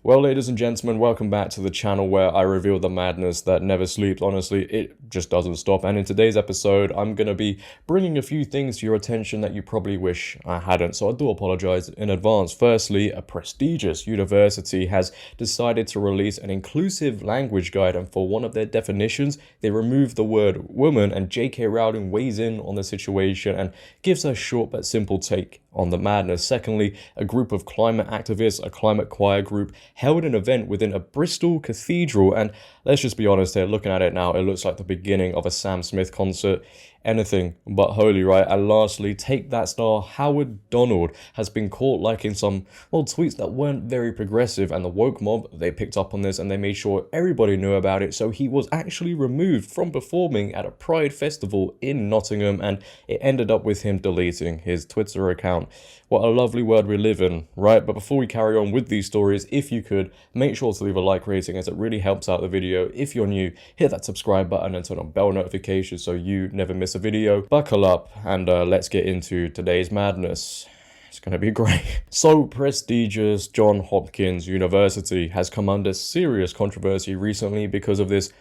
Well, ladies and gentlemen, welcome back to the channel where I reveal the madness that never sleeps. Honestly, it just doesn't stop. And in today's episode, I'm going to be bringing a few things to your attention that you probably wish I hadn't. So I do apologize in advance. Firstly, a prestigious university has decided to release an inclusive language guide. And for one of their definitions, they removed the word woman, and JK Rowling weighs in on the situation and gives a short but simple take on the madness. Secondly, a group of climate activists, a climate choir group, held an event within a Bristol Cathedral, and let's just be honest here, looking at it now, it looks like the beginning of a Sam Smith concert. Anything but holy, right? And lastly, Take That star Howard Donald has been caught liking some, tweets that weren't very progressive, and the woke mob, they picked up on this and they made sure everybody knew about it, so he was actually removed from performing at a Pride festival in Nottingham, and it ended up with him deleting his Twitter account. What a lovely world we live in, right? But before we carry on with these stories, if you could, make sure to leave a like rating as it really helps out the video. If you're new, hit that subscribe button and turn on bell notifications so you never miss a video. Buckle up and let's get into today's madness. It's going to be great. So prestigious Johns Hopkins University has come under serious controversy recently because of this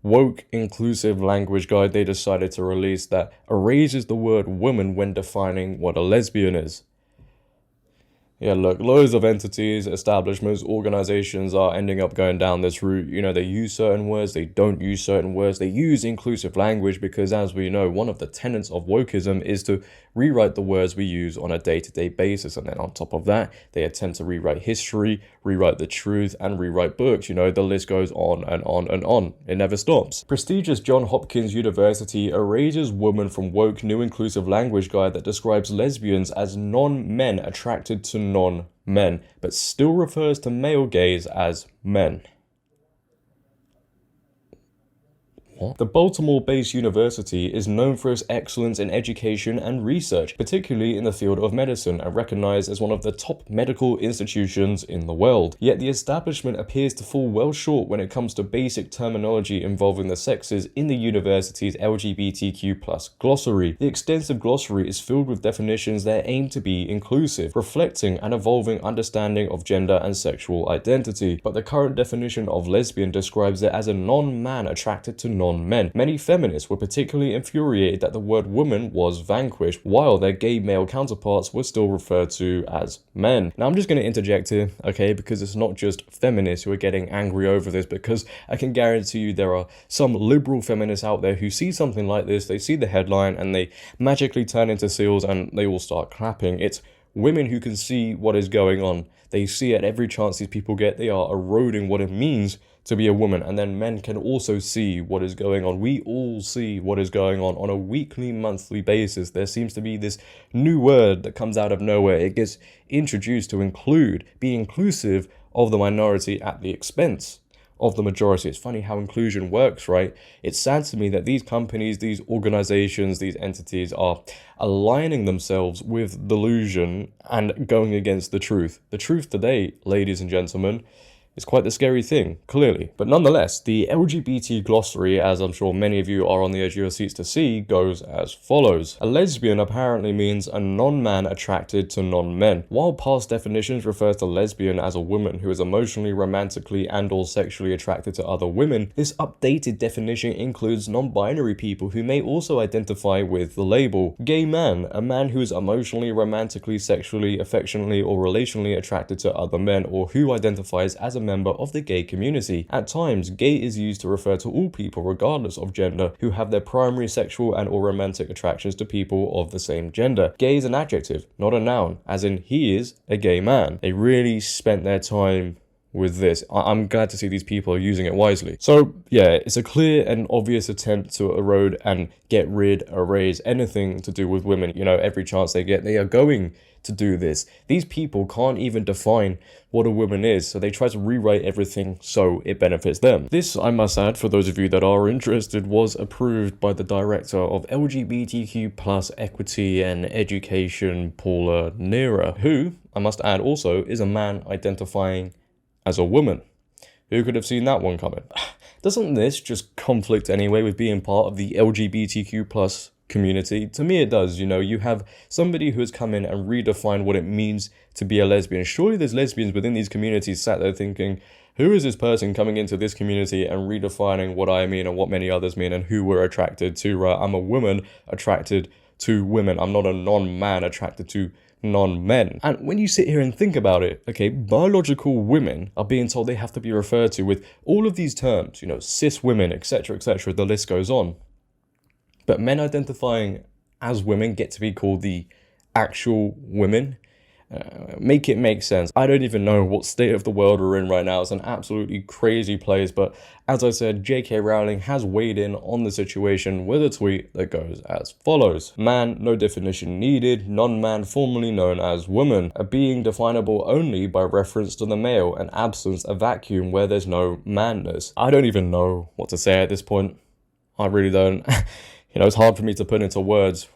woke inclusive language guide they decided to release that erases the word woman when defining what a lesbian is. Yeah, look, loads of entities, establishments, organizations are ending up going down this route. You know, they use certain words, they don't use certain words, they use inclusive language because, as we know, one of the tenets of wokeism is to rewrite the words we use on a day-to-day basis. And then on top of that, they attempt to rewrite history, rewrite the truth, and rewrite books. You know, the list goes on and on and on. It never stops. Prestigious Johns Hopkins University erases woman from woke new inclusive language guide that describes lesbians as non-men attracted to non-men, but still refers to male gays as men. The Baltimore-based university is known for its excellence in education and research, particularly in the field of medicine, and recognized as one of the top medical institutions in the world. Yet the establishment appears to fall well short when it comes to basic terminology involving the sexes in the university's LGBTQ+ glossary. The extensive glossary is filled with definitions that aim to be inclusive, reflecting an evolving understanding of gender and sexual identity. But the current definition of lesbian describes it as a non-man attracted to non-men. Many feminists were particularly infuriated that the word woman was vanquished, while their gay male counterparts were still referred to as men. Now I'm just going to interject here, okay, because it's not just feminists who are getting angry over this, because I can guarantee you there are some liberal feminists out there who see something like this, they see the headline and they magically turn into seals and they all start clapping. It's women who can see what is going on. They see at every chance these people get, they are eroding what it means to be a woman, and then men can also see what is going on. We all see what is going on a weekly, monthly basis. There seems to be this new word that comes out of nowhere. It gets introduced to be inclusive of the minority at the expense of the majority. It's funny how inclusion works, right? It's sad to me that these companies, these organizations, these entities are aligning themselves with delusion and going against the truth. The truth today, ladies and gentlemen, it's quite the scary thing, clearly. But nonetheless, the LGBT glossary, as I'm sure many of you are on the edge of your seats to see, goes as follows. A lesbian apparently means a non-man attracted to non-men. While past definitions refer to lesbian as a woman who is emotionally, romantically, and/or sexually attracted to other women, this updated definition includes non-binary people who may also identify with the label. Gay man, a man who is emotionally, romantically, sexually, affectionately, or relationally attracted to other men, or who identifies as a member of the gay community. At times, gay is used to refer to all people, regardless of gender, who have their primary sexual and or romantic attractions to people of the same gender. Gay is an adjective, not a noun, as in he is a gay man. They really spent their time with this. I'm glad to see these people are using it wisely. So yeah, it's a clear and obvious attempt to erode and erase anything to do with women. You know, every chance they get, they are going to do this. These people can't even define what a woman is, so they try to rewrite everything so it benefits them. This, I must add, for those of you that are interested, was approved by the director of LGBTQ+ equity and education, Paula Nera, who, I must add also, is a man identifying as a woman. Who could have seen that one coming? Doesn't this just conflict anyway with being part of the LGBTQ+ community? To me, it does. You have somebody who has come in and redefined what it means to be a lesbian. Surely there's lesbians within these communities sat there thinking, who is this person coming into this community and redefining what I mean and what many others mean and who we're attracted to, right? I'm a woman attracted to women. I'm not a non-man attracted to non-men. And when you sit here and think about it, okay, biological women are being told they have to be referred to with all of these terms, cis women, etc., the list goes on. But men identifying as women get to be called the actual women. Make it make sense. I don't even know what state of the world we're in right now. It's an absolutely crazy place. But as I said, JK Rowling has weighed in on the situation with a tweet that goes as follows. Man, no definition needed. Non-man formerly known as woman. A being definable only by reference to the male. An absence, a vacuum where there's no manness. I don't even know what to say at this point. I really don't. It's hard for me to put into words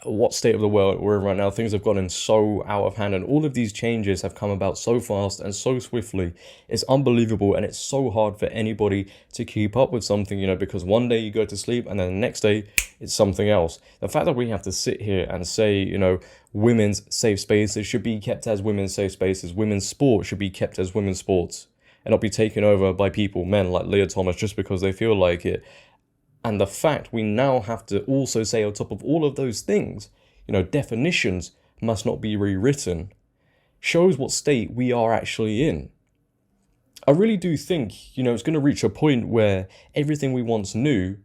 what state of the world we're in right now. Things have gotten so out of hand and all of these changes have come about so fast and so swiftly. It's unbelievable, and it's so hard for anybody to keep up with something, because one day you go to sleep and then the next day it's something else. The fact that we have to sit here and say, women's safe spaces should be kept as women's safe spaces, women's sport should be kept as women's sports and not be taken over by people, men like Leah Thomas, just because they feel like it. And the fact we now have to also say on top of all of those things, definitions must not be rewritten, shows what state we are actually in. I really do think, it's going to reach a point where everything we once knew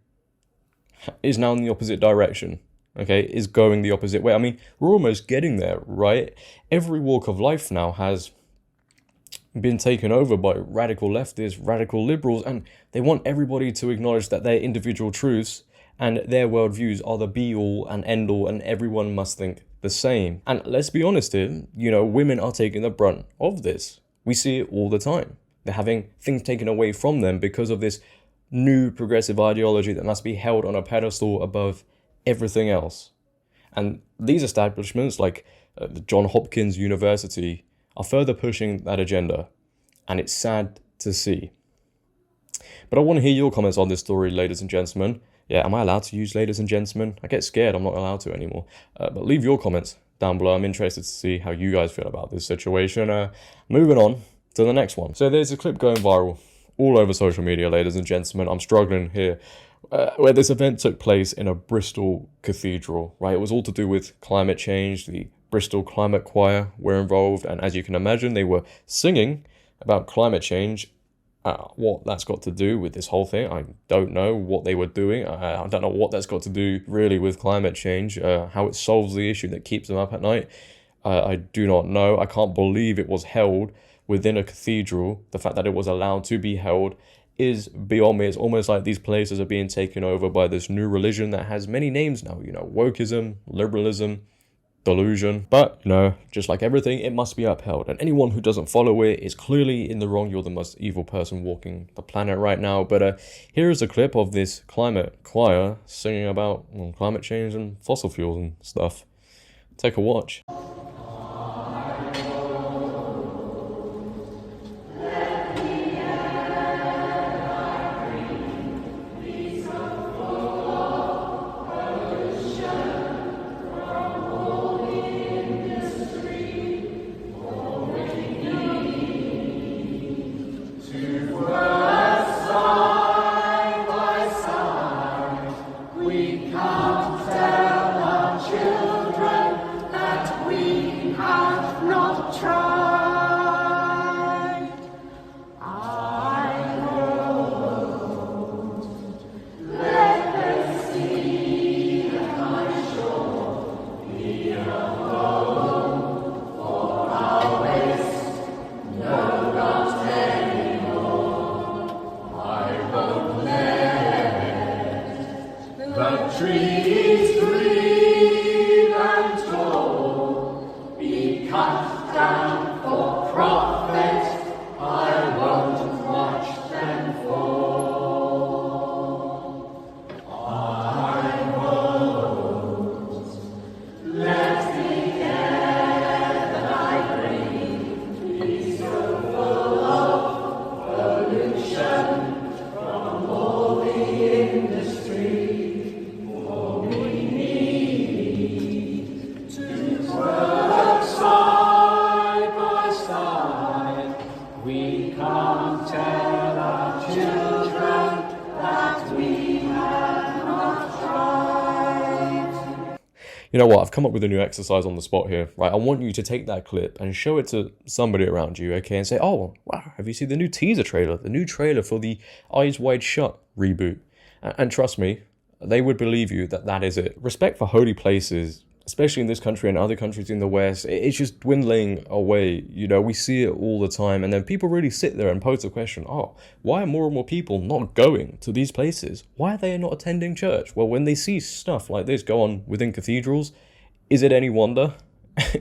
is now in the opposite direction, okay, is going the opposite way. I mean, we're almost getting there, right? Every walk of life now has been taken over by radical leftists, radical liberals, and they want everybody to acknowledge that their individual truths and their worldviews are the be-all and end-all, and everyone must think the same. And let's be honest here, women are taking the brunt of this. We see it all the time. They're having things taken away from them because of this new progressive ideology that must be held on a pedestal above everything else. And these establishments, like the Johns Hopkins University, are further pushing that agenda, and it's sad to see. But I want to hear your comments on this story, ladies and gentlemen. Yeah, am I allowed to use ladies and gentlemen? I get scared, I'm not allowed to anymore. But leave your comments down below. I'm interested to see how you guys feel about this situation. Moving on to the next one. So there's a clip going viral all over social media, ladies and gentlemen. I'm struggling here. Where this event took place in a Bristol Cathedral, right? It was all to do with climate change. The Bristol Climate Choir were involved, and as you can imagine, they were singing about climate change. What that's got to do with this whole thing, I don't know what they were doing. I don't know what that's got to do really with climate change, how it solves the issue that keeps them up at night. I do not know. I can't believe it was held within a cathedral. The fact that it was allowed to be held is beyond me. It's almost like these places are being taken over by this new religion that has many names now, wokeism, liberalism, delusion. But, just like everything, it must be upheld. And anyone who doesn't follow it is clearly in the wrong. You're the most evil person walking the planet right now. But here is a clip of this climate choir singing about climate change and fossil fuels and stuff. Take a watch. We come to tell our children that we You know what, I've come up with a new exercise on the spot here, right? I want you to take that clip and show it to somebody around you, okay? And say, oh, wow, have you seen the new teaser trailer? The new trailer for the Eyes Wide Shut reboot. And trust me, they would believe you that that is it. Respect for holy places, especially in this country and other countries in the West, it's just dwindling away. You know, we see it all the time. And then people really sit there and pose the question, oh, why are more and more people not going to these places? Why are they not attending church? Well, when they see stuff like this go on within cathedrals, is it any wonder?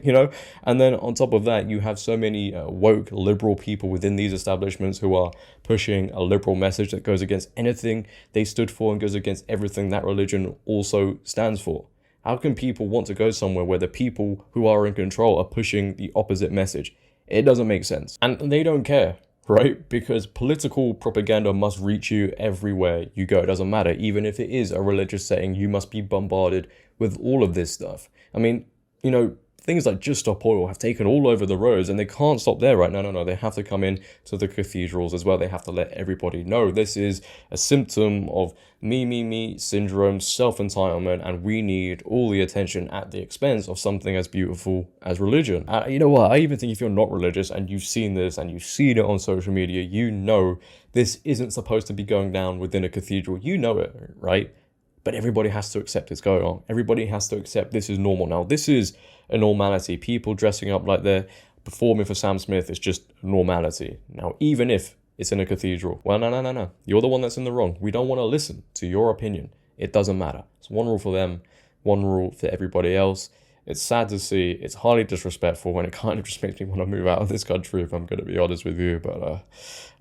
You know, and then on top of that, you have so many woke liberal people within these establishments who are pushing a liberal message that goes against anything they stood for and goes against everything that religion also stands for. How can people want to go somewhere where the people who are in control are pushing the opposite message? It doesn't make sense. And they don't care, right? Because political propaganda must reach you everywhere you go. It doesn't matter. Even if it is a religious setting, you must be bombarded with all of this stuff. I mean, you know, things like Just Stop Oil have taken all over the roads, and they can't stop there, right? No. They have to come in to the cathedrals as well. They have to let everybody know this is a symptom of me syndrome, self-entitlement, and we need all the attention at the expense of something as beautiful as religion. You know what? I even think if you're not religious and you've seen this and you've seen it on social media, you know this isn't supposed to be going down within a cathedral. You know it, right? But everybody has to accept it's going on. Everybody has to accept this is normal now. This is a normality. People dressing up like they're performing for Sam Smith is just normality. Now, even if it's in a cathedral, well, no. You're the one that's in the wrong. We don't want to listen to your opinion. It doesn't matter. It's one rule for them, one rule for everybody else. It's sad to see. It's highly disrespectful, and it kind of just makes me want to move out of this country, if I'm going to be honest with you. But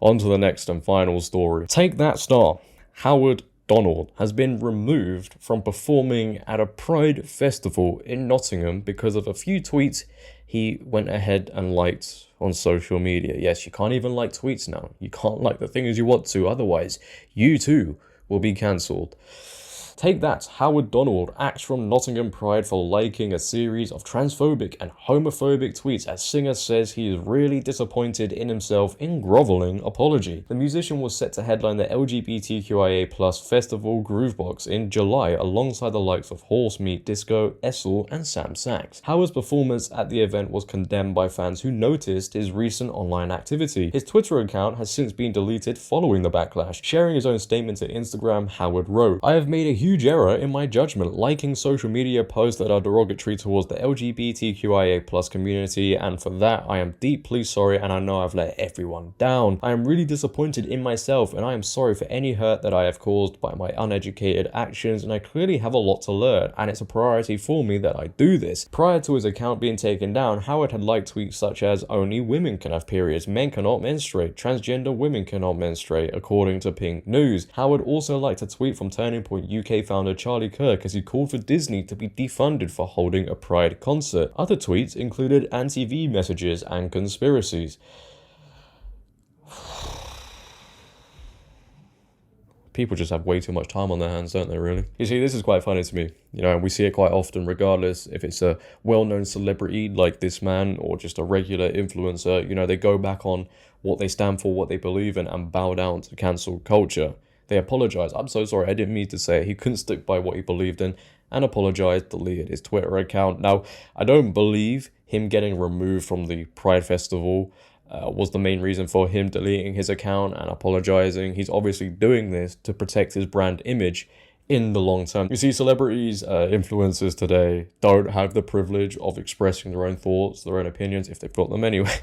on to the next and final story. Take that star. Howard Donald has been removed from performing at a Pride festival in Nottingham because of a few tweets he went ahead and liked on social media. Yes, you can't even like tweets now. You can't like the things you want to, otherwise you too will be cancelled. Take that, Howard Donald axed from Nottingham Pride for liking a series of transphobic and homophobic tweets as singer says he is really disappointed in himself in grovelling apology. The musician was set to headline the LGBTQIA+ festival Groovebox in July alongside the likes of Horsemeat Disco, Essel and Sam Sachs. Howard's performance at the event was condemned by fans who noticed his recent online activity. His Twitter account has since been deleted following the backlash. Sharing his own statement to Instagram, Howard wrote, "I have made a huge error in my judgment, liking social media posts that are derogatory towards the LGBTQIA+ community, and for that I am deeply sorry and I know I've let everyone down. I am really disappointed in myself and I am sorry for any hurt that I have caused by my uneducated actions, and I clearly have a lot to learn and it's a priority for me that I do this." Prior to his account being taken down, Howard had liked tweets such as "Only women can have periods, men cannot menstruate, transgender women cannot menstruate," according to Pink News. Howard also liked a tweet from Turning Point UK founder Charlie Kirk as he called for Disney to be defunded for holding a Pride concert. Other tweets included anti-V messages and conspiracies. People just have way too much time on their hands, don't they, really? You see, this is quite funny to me, you know, and we see it quite often, regardless if it's a well-known celebrity like this man or just a regular influencer. You know, they go back on what they stand for, what they believe in, and bow down to cancel culture. They apologize. "I'm so sorry, I didn't mean to say it." He couldn't stick by what he believed in and apologized, deleted his Twitter account. Now, I don't believe him getting removed from the Pride Festival was the main reason for him deleting his account and apologizing. He's obviously doing this to protect his brand image in the long term. You see, celebrities, influencers today don't have the privilege of expressing their own thoughts, their own opinions, if they've got them anyway.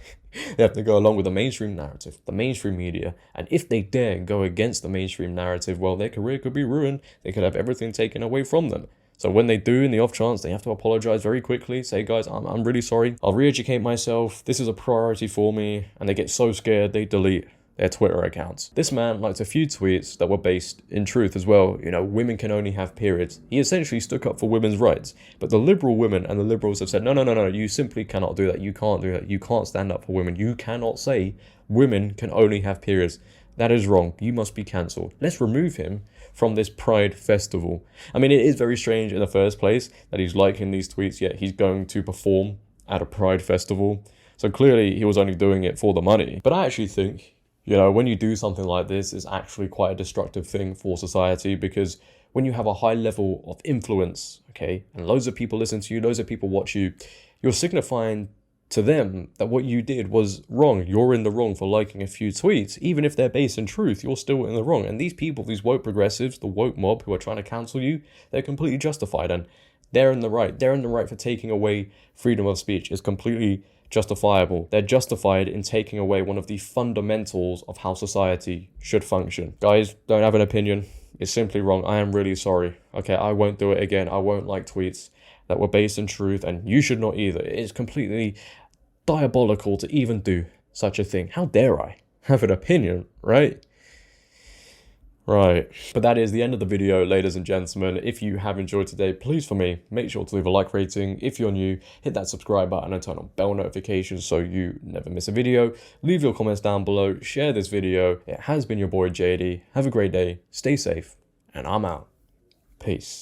They have to go along with the mainstream narrative, the mainstream media, and if they dare go against the mainstream narrative, well, their career could be ruined. They could have everything taken away from them. So when they do, in the off chance, they have to apologize very quickly, say, "Guys, I'm really sorry. I'll re-educate myself. This is a priority for me." And they get so scared, they delete their Twitter accounts. This man liked a few tweets that were based in truth as well. You know, women can only have periods. He essentially stuck up for women's rights. But the liberal women and the liberals have said, no, you simply cannot do that. You can't do that. You can't stand up for women. You cannot say women can only have periods. That is wrong. You must be cancelled. Let's remove him from this Pride festival. I mean, it is very strange in the first place that he's liking these tweets, yet he's going to perform at a Pride festival. So clearly he was only doing it for the money. But I actually think You know, when you do something like this, it's actually quite a destructive thing for society, because when you have a high level of influence, okay, and loads of people listen to you, loads of people watch you, you're signifying to them that what you did was wrong. You're in the wrong for liking a few tweets. Even if they're based in truth, you're still in the wrong. And these people, these woke progressives, the woke mob who are trying to cancel you, they're completely justified, and they're in the right. They're in the right for taking away freedom of speech. It's completely justifiable. They're justified in taking away one of the fundamentals of how society should function. Guys, don't have an opinion. It's simply wrong. I am really sorry. Okay, I won't do it again. I won't like tweets that were based in truth, and you should not either. It is completely diabolical to even do such a thing. How dare I have an opinion, right? Right. But that is the end of the video, ladies and gentlemen. If you have enjoyed today, please, for me, make sure to leave a like rating. If you're new, hit that subscribe button and turn on bell notifications so you never miss a video. Leave your comments down below. Share this video. It has been your boy JD. Have a great day. Stay safe. And I'm out. Peace.